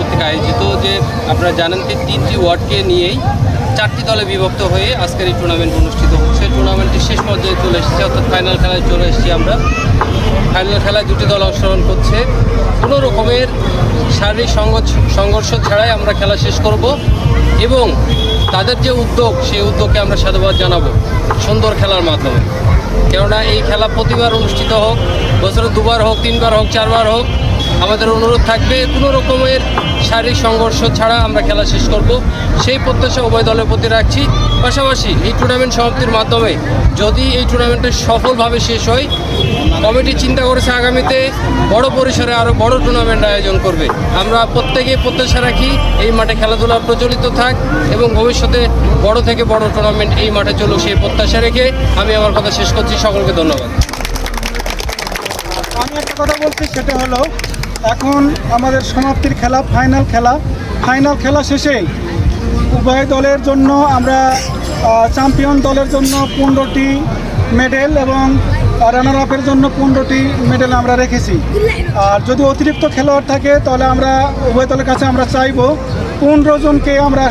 কর্তৃক আয়োজিত, যে আপনারা জানেন যে 3টি ওয়ার্ডকে নিয়েই 4টি দলে বিভক্ত হয়ে আজকের এই টুর্নামেন্ট অনুষ্ঠিত হচ্ছে। টুর্নামেন্টটি শেষ পর্যায়ে চলে এসেছে, অর্থাৎ ফাইনাল খেলায় চলে এসেছি আমরা। ফাইনাল খেলায় 2টি দল অংশগ্রহণ করছে। কোনো রকমের শারীরিক সংঘর্ষ ছাড়াই আমরা খেলা শেষ করব এবং তাদের যে উদ্যোগ, সেই উদ্যোগকে আমরা সাধুবাদ জানাবো সুন্দর খেলার মাধ্যমে। কেননা এই খেলা প্রতিবার অনুষ্ঠিত হোক, বছরে 2বার হোক, 3বার হোক, 4বার হোক, আমাদের অনুরোধ থাকবে কোনো রকমের শারীরিক সংঘর্ষ ছাড়া আমরা খেলা শেষ করব, সেই প্রত্যাশা উভয় দলের প্রতি রাখছি। পাশাপাশি এই টুর্নামেন্ট সমাপ্তির মাধ্যমে যদি এই টুর্নামেন্টটা সফলভাবে শেষ হয়, কমিটি চিন্তা করেছে আগামীতে বড় পরিসরে আরও বড় টুর্নামেন্ট আয়োজন করবে। আমরা প্রত্যেকেই প্রত্যাশা রাখি এই মাঠে খেলাধুলা প্রচলিত থাক এবং ভবিষ্যতে বড় থেকে বড় টুর্নামেন্ট এই মাঠে চলুক, সেই প্রত্যাশা রেখে আমি আমার কথা শেষ করছি। সকলকে ধন্যবাদ। আমি একটা কথা বলছি, সেটা হলো এখন আমাদের সমাপ্তির খেলা, ফাইনাল খেলা শেষে উভয় দলের জন্য আমরা চ্যাম্পিয়ন দলের জন্য 15টি মেডেল এবং রানার আপের জন্য 15টি মেডেল আমরা রেখেছি। আর যদি অতিরিক্ত খেলোয়াড় থাকে তাহলে আমরা উভয় দলের কাছে আমরা চাইবো 15 জনকে আমরা